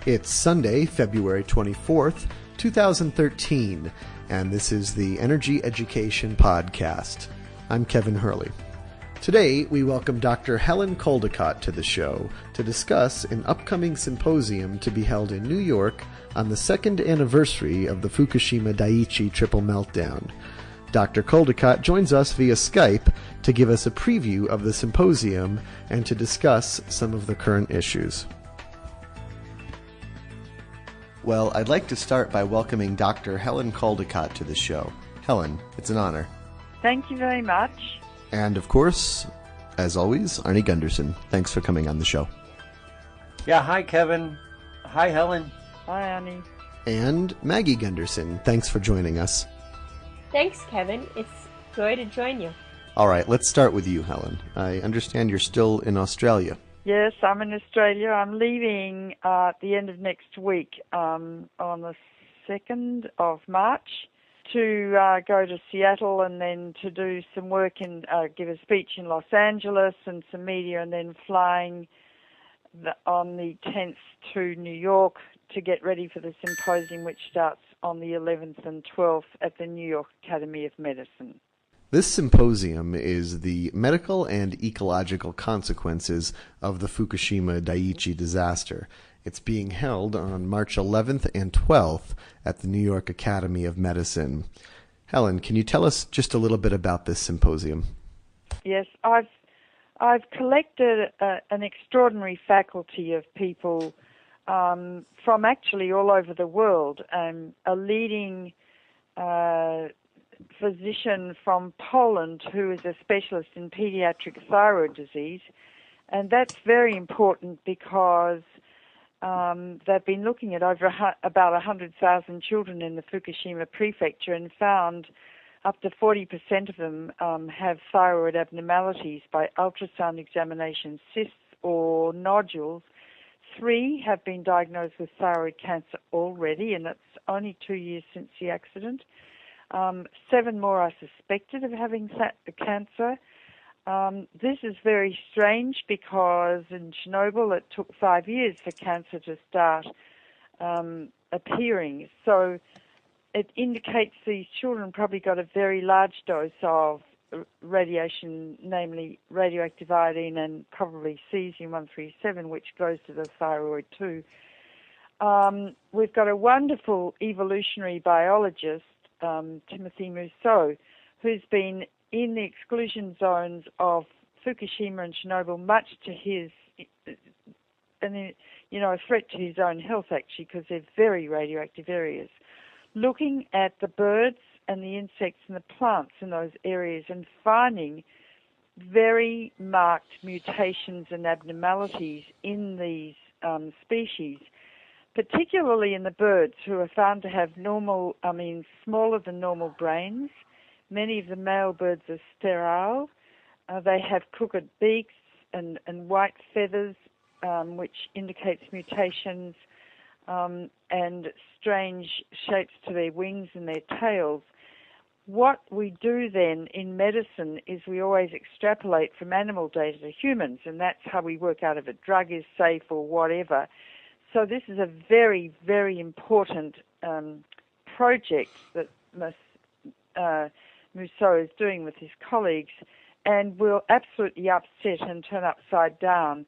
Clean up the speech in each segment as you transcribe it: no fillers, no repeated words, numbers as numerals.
It's Sunday, February 24th, 2013, and this is the Energy Education Podcast. I'm Kevin Hurley. Today, we welcome Dr. Helen Caldicott to the show to discuss an upcoming symposium to be held in New York on the second anniversary of the Fukushima Daiichi triple meltdown. Dr. Caldicott joins us via Skype to give us a preview of the symposium and to discuss some of the current issues. Well, I'd like to start by welcoming Dr. Helen Caldicott to the show. Helen, it's an honor. Thank you very much. And of course, as always, Arnie Gundersen. Thanks for coming on the show. Yeah, hi Kevin. Hi Helen. Hi Arnie. And Maggie Gundersen. Thanks for joining us. Thanks, Kevin. It's a joy to join you. All right, let's start with you, Helen. I understand you're still in Australia. Yes, I'm in Australia. I'm leaving at the end of next week on the 2nd of March to go to Seattle and then to do some work and give a speech in Los Angeles and some media, and then flying on the 10th to New York to get ready for the symposium, which starts on the 11th and 12th at the New York Academy of Medicine. This symposium is the medical and ecological consequences of the Fukushima Daiichi disaster. It's being held on March 11th and 12th at the New York Academy of Medicine. Helen, can you tell us just a little bit about this symposium? Yes, I've collected an extraordinary faculty of people from actually all over the world. A leading physician from Poland who is a specialist in pediatric thyroid disease, and that's very important because they've been looking at about 100,000 children in the Fukushima prefecture and found up to 40% of them have thyroid abnormalities by ultrasound examination, cysts or nodules. 3 have been diagnosed with thyroid cancer already, and that's only 2 years since the accident. 7 more are suspected of having cancer. This is very strange because in Chernobyl it took 5 years for cancer to start appearing. So it indicates these children probably got a very large dose of radiation, namely radioactive iodine and probably cesium-137, which goes to the thyroid too. We've got a wonderful evolutionary biologist, Timothy Mousseau, who's been in the exclusion zones of Fukushima and Chernobyl, much to his, a threat to his own health actually, because they're very radioactive areas, looking at the birds and the insects and the plants in those areas and finding very marked mutations and abnormalities in these species, particularly in the birds, who are found to have smaller than normal brains. Many of the male birds are sterile. They have crooked beaks and white feathers, which indicates mutations, and strange shapes to their wings and their tails. What we do then in medicine is we always extrapolate from animal data to humans, and that's how we work out if a drug is safe or whatever. So this is a very, very important project that Mousseau is doing with his colleagues, and will absolutely upset and turn upside down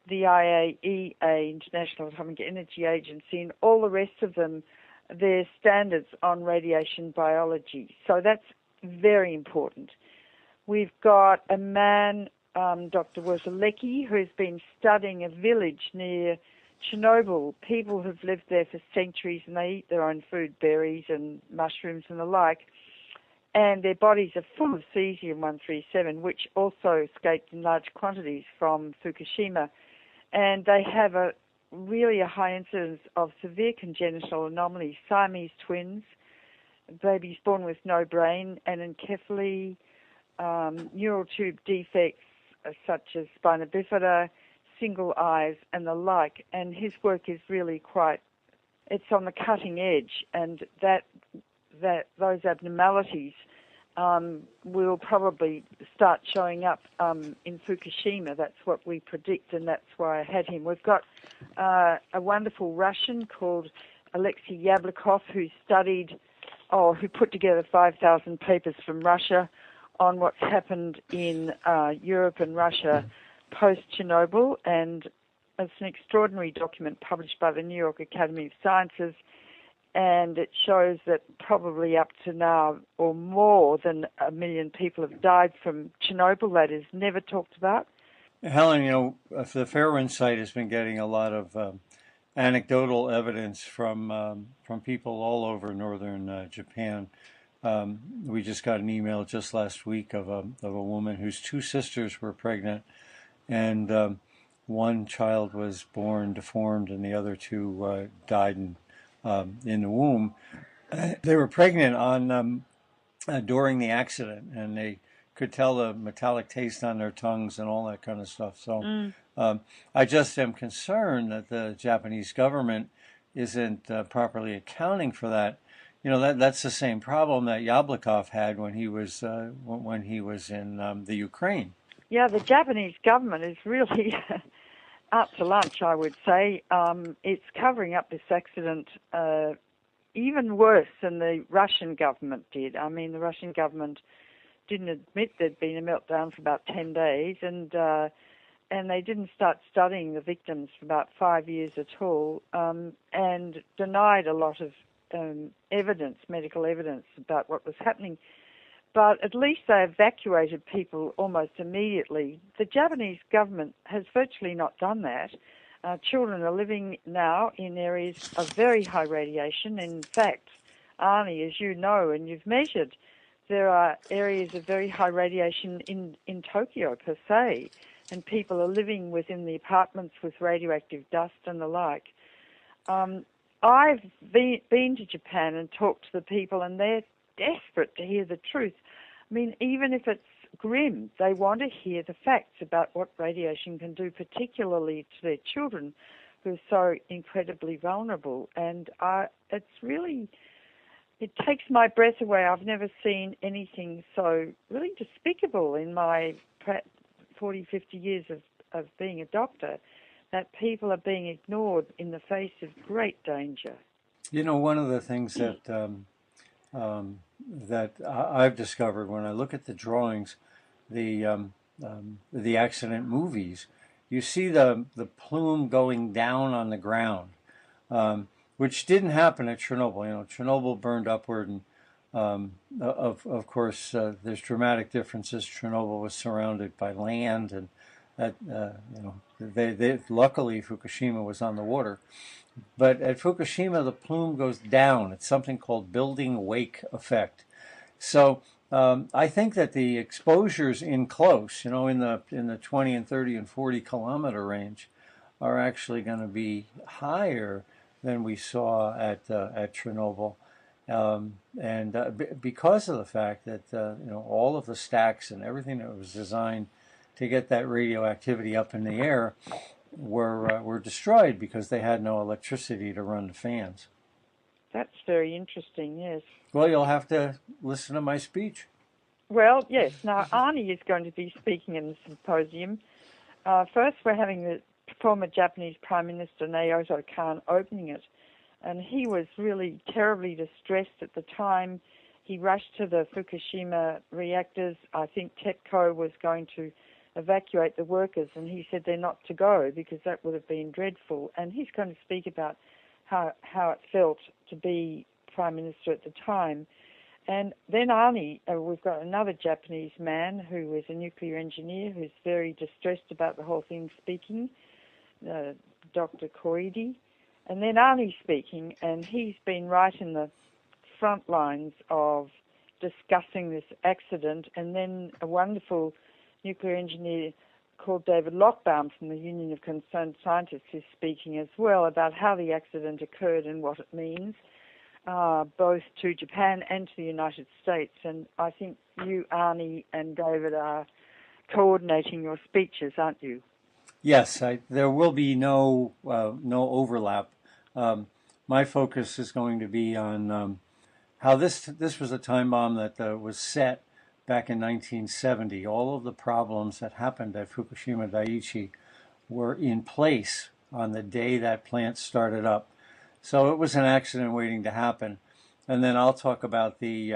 the IAEA, International Atomic Energy Agency, and all the rest of them, their standards on radiation biology. So that's very important. We've got a man, Dr. Wozlecki, who's been studying a village near Chernobyl. People who've lived there for centuries, and they eat their own food, berries and mushrooms and the like, and their bodies are full of cesium-137, which also escaped in large quantities from Fukushima. And they have really a high incidence of severe congenital anomalies, Siamese twins, babies born with no brain, anencephaly, neural tube defects such as spina bifida, single eyes, and the like. And his work is really it's on the cutting edge, and those abnormalities will probably start showing up in Fukushima. That's what we predict, and that's why I had him. We've got a wonderful Russian called Alexei Yablokov who put together 5,000 papers from Russia on what's happened in Europe and Russia post-Chernobyl, and it's an extraordinary document published by the New York Academy of Sciences, and it shows that probably up to now, or more than 1 million people have died from Chernobyl. That is never talked about. Helen, the Fairewinds site has been getting a lot of anecdotal evidence from people all over northern Japan. We just got an email just last week of a woman whose 2 sisters were pregnant, and one child was born deformed, and the other 2 died in the womb. They were pregnant during the accident, and they could tell the metallic taste on their tongues and all that kind of stuff. So I just am concerned that the Japanese government isn't properly accounting for that. That's the same problem that Yablokov had when he was in the Ukraine. Yeah, the Japanese government is really out to lunch, I would say. It's covering up this accident even worse than the Russian government did. I mean, the Russian government didn't admit there'd been a meltdown for about 10 days, and they didn't start studying the victims for about 5 years at all, and denied a lot of medical evidence about what was happening. But at least they evacuated people almost immediately. The Japanese government has virtually not done that. Children are living now in areas of very high radiation. In fact, Arnie, as you know and you've measured, there are areas of very high radiation in Tokyo per se, and people are living within the apartments with radioactive dust and the like. I've been to Japan and talked to the people, and they're desperate to hear the truth. I mean, even if it's grim, they want to hear the facts about what radiation can do, particularly to their children who are so incredibly vulnerable. And it takes my breath away. I've never seen anything so really despicable in my 40, 50 years of being a doctor, that people are being ignored in the face of great danger. One of the things that I've discovered when I look at the drawings, the accident movies, you see the plume going down on the ground, which didn't happen at Chernobyl. Chernobyl burned upward, and of course there's dramatic differences. Chernobyl was surrounded by land, and that they luckily Fukushima was on the water. But at Fukushima, the plume goes down. It's something called building wake effect. So I think that the exposures in close, in the 20 and 30 and 40 kilometer range, are actually going to be higher than we saw at Chernobyl, and because of the fact that all of the stacks and everything that was designed to get that radioactivity up in the air were destroyed because they had no electricity to run the fans. That's very interesting, yes. Well, you'll have to listen to my speech. Well, yes. Now, Arnie is going to be speaking in the symposium. First, we're having the former Japanese Prime Minister Naoto Kan opening it, and he was really terribly distressed at the time. He rushed to the Fukushima reactors. I think TEPCO was going to evacuate the workers, and he said they're not to go because that would have been dreadful. And he's going to speak about how it felt to be Prime Minister at the time. And then Arnie, we've got another Japanese man who is a nuclear engineer who's very distressed about the whole thing speaking, Dr. Koide. And then Arnie speaking, and he's been right in the front lines of discussing this accident. And then a wonderful nuclear engineer called David Lochbaum from the Union of Concerned Scientists is speaking as well about how the accident occurred and what it means, both to Japan and to the United States. And I think you, Arnie, and David are coordinating your speeches, aren't you? Yes, there will be no overlap. My focus is going to be on how this was a time bomb that was set back in 1970. All of the problems that happened at Fukushima Daiichi were in place on the day that plant started up. So it was an accident waiting to happen. And then I'll talk about the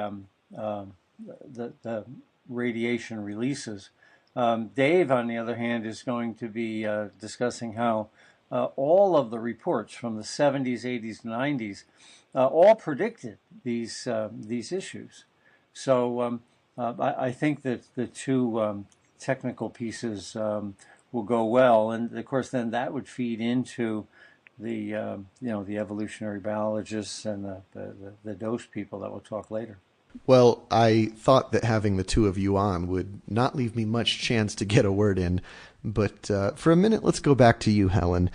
radiation releases. Dave, on the other hand, is going to be discussing how all of the reports from the 70s, 80s, and 90s all predicted these issues. So I think that the two technical pieces will go well, and of course then that would feed into the the evolutionary biologists and the dose people that we'll talk later. Well, I thought that having the two of you on would not leave me much chance to get a word in, but for a minute, let's go back to you, Helen.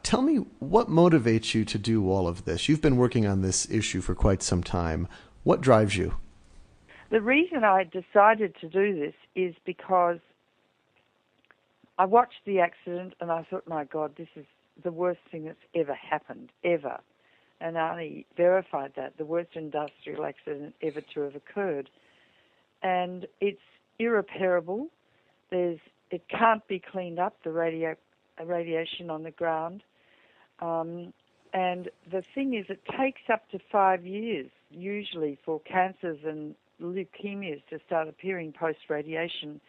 Tell me what motivates you to do all of this. You've been working on this issue for quite some time. What drives you? The reason I decided to do this is because I watched the accident and I thought, my God, this is the worst thing that's ever happened, ever. And Arnie verified that, the worst industrial accident ever to have occurred. And it's irreparable. It can't be cleaned up, the radiation on the ground. And the thing is, it takes up to 5 years, usually, for cancers and leukemias to start appearing post-radiation.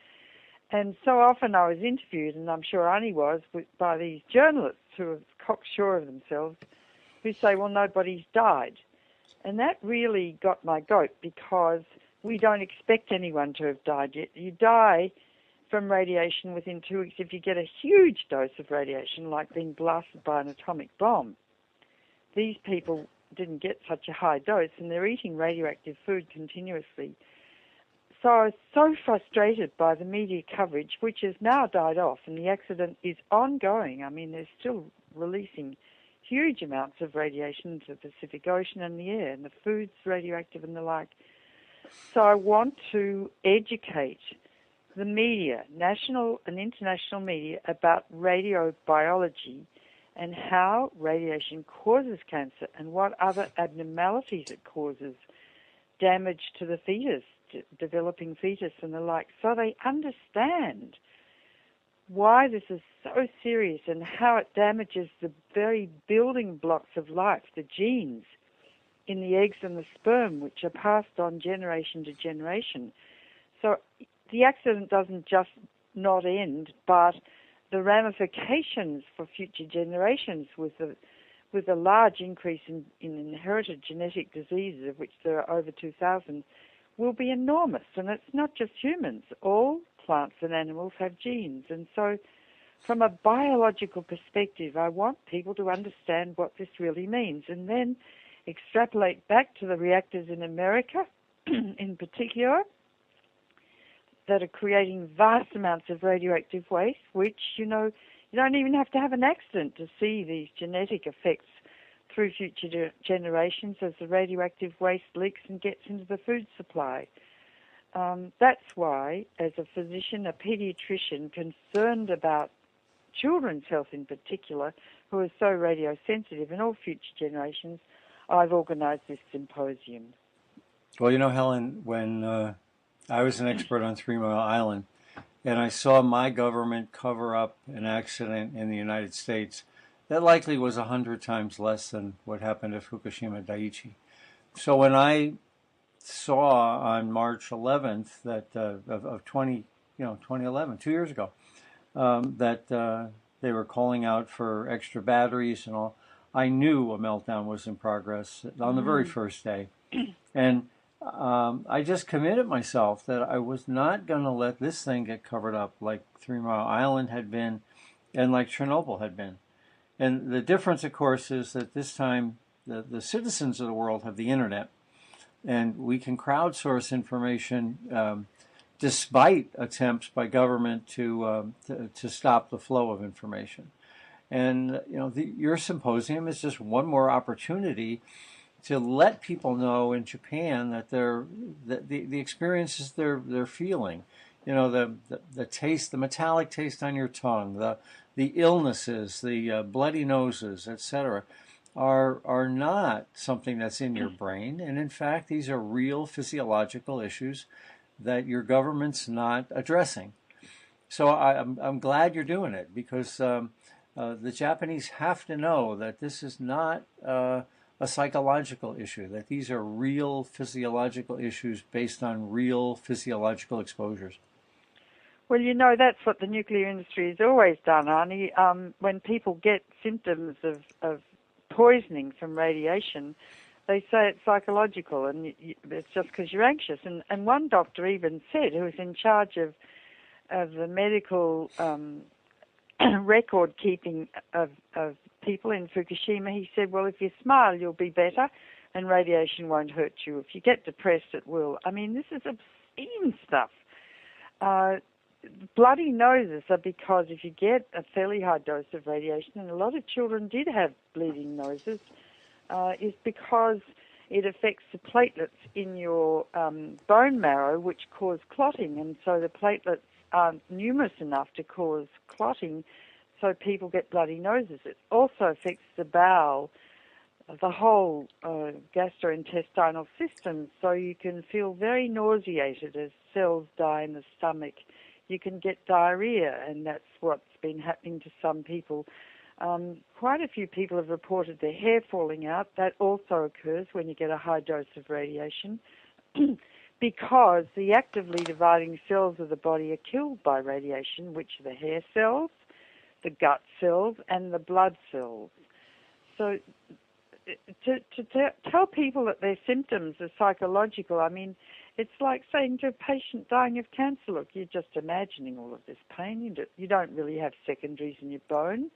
And so often I was interviewed, and I'm sure Arnie was, by these journalists who are cocksure of themselves, who say, well, nobody's died. And that really got my goat, because we don't expect anyone to have died yet. You die from radiation within 2 weeks if you get a huge dose of radiation, like being blasted by an atomic bomb. These people didn't get such a high dose, and they're eating radioactive food continuously. So I was so frustrated by the media coverage, which has now died off, and the accident is ongoing. I mean, they're still releasing huge amounts of radiation into the Pacific Ocean and the air, and the food's radioactive and the like. So I want to educate the media, national and international media, about radiobiology and how radiation causes cancer and what other abnormalities it causes, damage to the fetus, developing fetus and the like, so they understand why this is so serious and how it damages the very building blocks of life, the genes in the eggs and the sperm, which are passed on generation to generation. So the accident doesn't just not end, but the ramifications for future generations with a large increase in inherited genetic diseases, of which there are over 2,000, will be enormous. And it's not just humans. All plants and animals have genes. And so from a biological perspective, I want people to understand what this really means, and then extrapolate back to the reactors in America in particular that are creating vast amounts of radioactive waste, which, you don't even have to have an accident to see these genetic effects through future generations as the radioactive waste leaks and gets into the food supply. That's why, as a physician, a pediatrician concerned about children's health in particular, who are so radiosensitive, and all future generations, I've organized this symposium. Well, Helen, when I was an expert on 3 Mile Island, and I saw my government cover up an accident in the United States that likely was 100 times less than what happened at Fukushima Daiichi. So when I saw on March 11th that of 2011, 2 years ago, that they were calling out for extra batteries and all, I knew a meltdown was in progress on the very first day. And I just committed myself that I was not going to let this thing get covered up like 3 Mile Island had been and like Chernobyl had been. And the difference, of course, is that this time the citizens of the world have the internet, and we can crowdsource information despite attempts by government to stop the flow of information. And your symposium is just one more opportunity to let people know in Japan that the experiences they're feeling, the taste, the metallic taste on your tongue, the illnesses, the bloody noses, etc., are not something that's in your brain. And in fact, these are real physiological issues that your government's not addressing. So I'm glad you're doing it, because the Japanese have to know that this is not a psychological issue, that these are real physiological issues based on real physiological exposures. Well, that's what the nuclear industry has always done, Arnie. When people get symptoms of poisoning from radiation, they say it's psychological, and it's just because you're anxious. And one doctor even said, who was in charge of the medical record keeping of people in Fukushima, he said, well, if you smile, you'll be better, and radiation won't hurt you. If you get depressed, it will. I mean, this is obscene stuff. Bloody noses are because if you get a fairly high dose of radiation, and a lot of children did have bleeding noses, is because it affects the platelets in your bone marrow, which cause clotting, and so the platelets aren't numerous enough to cause clotting, so people get bloody noses. It also affects the bowel, the whole gastrointestinal system, so you can feel very nauseated as cells die in the stomach. You can get diarrhea, and that's what's been happening to some people. Quite a few people have reported their hair falling out. That also occurs when you get a high dose of radiation because the actively dividing cells of the body are killed by radiation, which are the hair cells, the gut cells, and the blood cells. So to tell people that their symptoms are psychological, I mean, it's like saying to a patient dying of cancer, look, you're just imagining all of this pain. You don't really have secondaries in your bone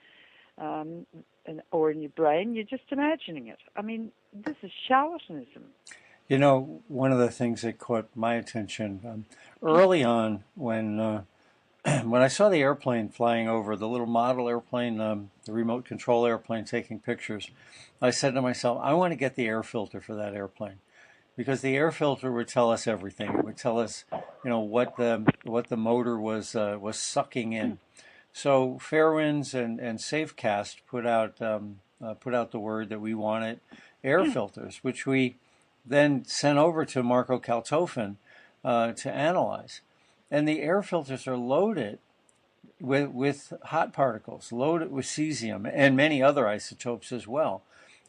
or in your brain. You're just imagining it. I mean, this is charlatanism. One of the things that caught my attention early on when I saw the airplane flying over, the little model airplane, the remote control airplane taking pictures, I said to myself, I want to get the air filter for that airplane. Because the air filter would tell us everything. It would tell us, what the motor was sucking in. So Fairewinds and Safecast put out the word that we wanted air filters, which we then sent over to Marco Kaltofen to analyze. And the air filters are loaded with hot particles, loaded with cesium and many other isotopes as well.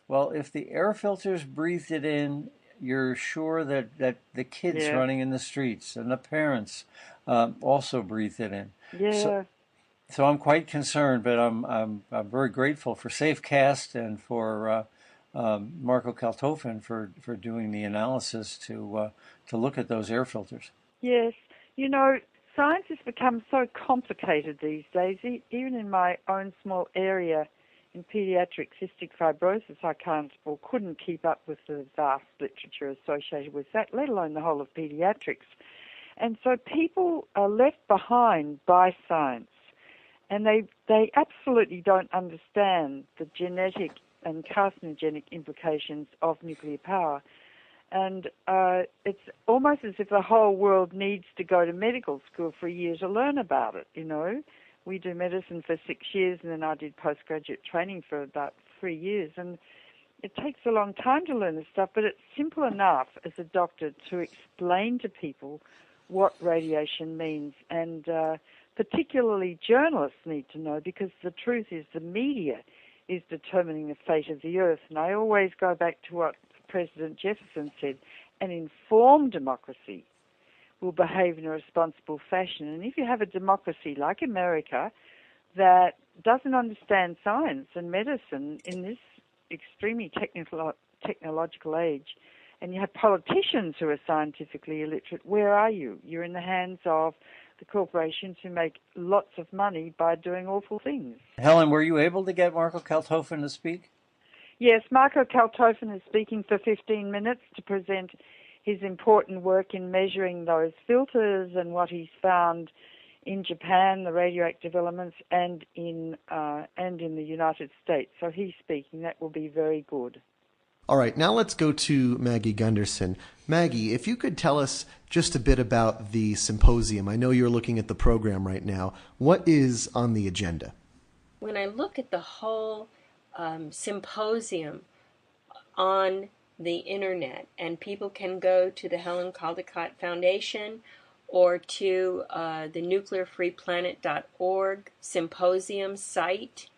Well, if the air filters breathed it in, you're sure that the kids running in the streets and the parents also breathe it in. Yeah. So I'm quite concerned, but I'm very grateful for Safecast and for Marco Kaltofen for doing the analysis to look at those air filters. Yes. Science has become so complicated these days. Even in my own small area in pediatric cystic fibrosis, I can't or couldn't keep up with the vast literature associated with that, let alone the whole of pediatrics. And so people are left behind by science, and they absolutely don't understand the genetic and carcinogenic implications of nuclear power. And it's almost as if the whole world needs to go to medical school for a year to learn about it, We do medicine for 6 years, and then I did postgraduate training for about 3 years. And it takes a long time to learn this stuff, but it's simple enough as a doctor to explain to people what radiation means. And particularly journalists need to know, because the truth is the media is determining the fate of the earth. And I always go back to what President Jefferson said, an informed democracy will behave in a responsible fashion. And if you have a democracy like America that doesn't understand science and medicine in this extremely technological age, and you have politicians who are scientifically illiterate, where are you? You're in the hands of the corporations who make lots of money by doing awful things. Helen, were you able to get Marco Kaltofen to speak? Yes, Marco Kaltofen is speaking for 15 minutes to present his important work in measuring those filters and what he's found in Japan, the radioactive elements, and in the United States. So he's speaking. That will be very good. All right, now let's go to Maggie Gundersen. Maggie, if you could tell us just a bit about the symposium. I know you're looking at the program right now. What is on the agenda? When I look at the whole symposium on the internet, and people can go to the Helen Caldicott Foundation or to the nuclearfreeplanet.org symposium site.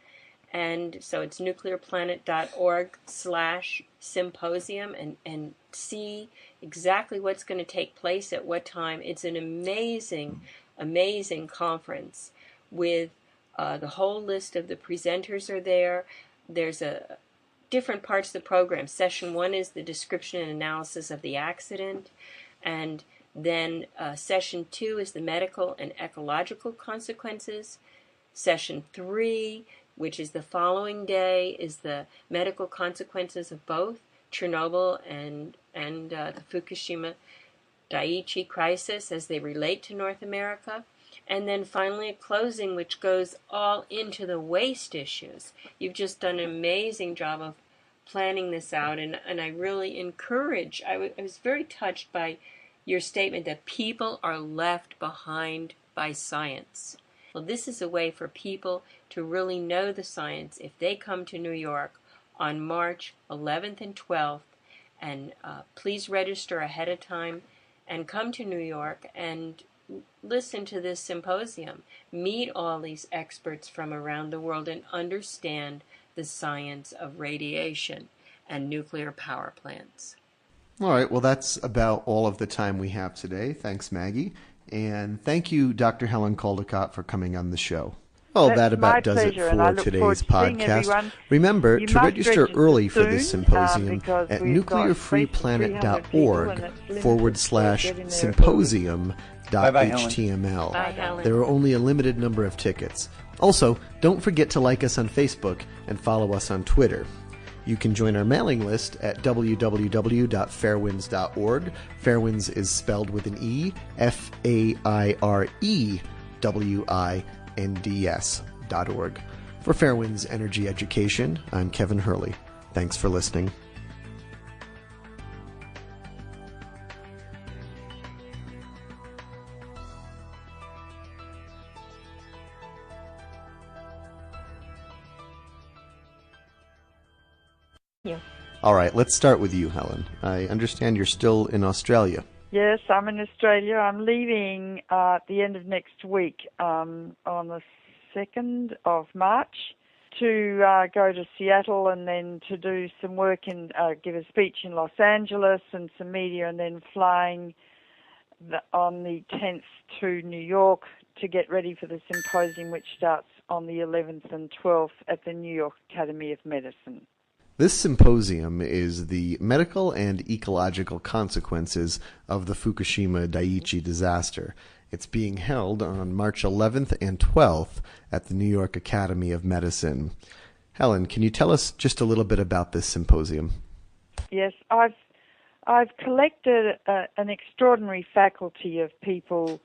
And so it's nuclearplanet.org/symposium and see exactly what's going to take place at what time. It's an amazing, amazing conference with the whole list of the presenters are there. There's different parts of the program. Session 1 is the description and analysis of the accident, and then Session 2 is the medical and ecological consequences. Session 3, which is the following day, is the medical consequences of both Chernobyl and the Fukushima Daiichi crisis as they relate to North America. And then finally a closing which goes all into the waste issues. You've just done an amazing job of planning this out, and I really encourage, I was very touched by your statement that people are left behind by science. Well, this is a way for people to really know the science if they come to New York on March 11th and 12th. And please register ahead of time and come to New York and listen to this symposium. Meet all these experts from around the world and understand the science of radiation and nuclear power plants. All right, well, that's about all of the time we have today. Thanks, Maggie. And thank you, Dr. Helen Caldicott, for coming on the show. Well, that about does it for today's podcast. Remember to register early for this symposium at nuclearfreeplanet.org/symposium.html. There are only a limited number of tickets. Also, don't forget to like us on Facebook and follow us on Twitter. You can join our mailing list at www.fairewinds.org. Fairewinds is spelled with an E, FAIREWINDS.org. For Fairewinds Energy Education, I'm Kevin Hurley. Thanks for listening. Yeah. All right, let's start with you, Helen. I understand you're still in Australia. Yes, I'm in Australia. I'm leaving at the end of next week on the 2nd of March to go to Seattle and then to do some work and give a speech in Los Angeles and some media, and then flying on the 10th to New York to get ready for the symposium, which starts on the 11th and 12th at the New York Academy of Medicine. This symposium is the medical and ecological consequences of the Fukushima Daiichi disaster. It's being held on March 11th and 12th at the New York Academy of Medicine. Helen, can you tell us just a little bit about this symposium? Yes, I've collected an extraordinary faculty of people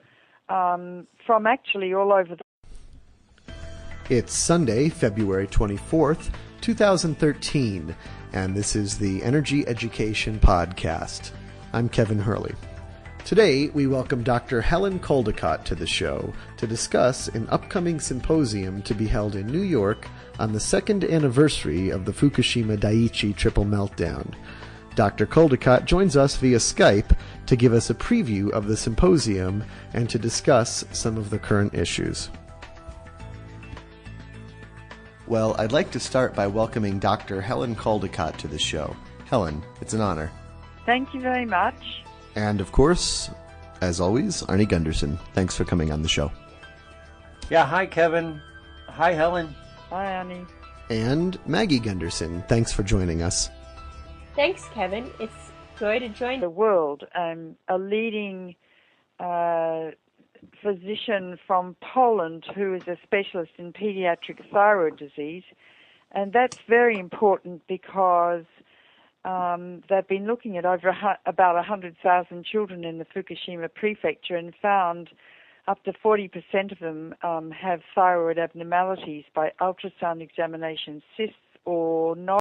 from actually all over the... It's Sunday, February 24th, 2013, and this is the Energy Education Podcast. I'm Kevin Hurley. Today, we welcome Dr. Helen Caldicott to the show to discuss an upcoming symposium to be held in New York on the second anniversary of the Fukushima Daiichi triple meltdown. Dr. Caldicott joins us via Skype to give us a preview of the symposium and to discuss some of the current issues. Well, I'd like to start by welcoming Dr. Helen Caldicott to the show. Helen, it's an honor. Thank you very much. And, of course, as always, Arnie Gundersen. Thanks for coming on the show. Yeah, hi, Kevin. Hi, Helen. Hi, Arnie. And Maggie Gundersen. Thanks for joining us. Thanks, Kevin. It's a joy to join the world. A leading physician from Poland who is a specialist in pediatric thyroid disease, and that's very important because they've been looking at about 100,000 children in the Fukushima prefecture and found up to 40% of them have thyroid abnormalities by ultrasound examination, cysts or not.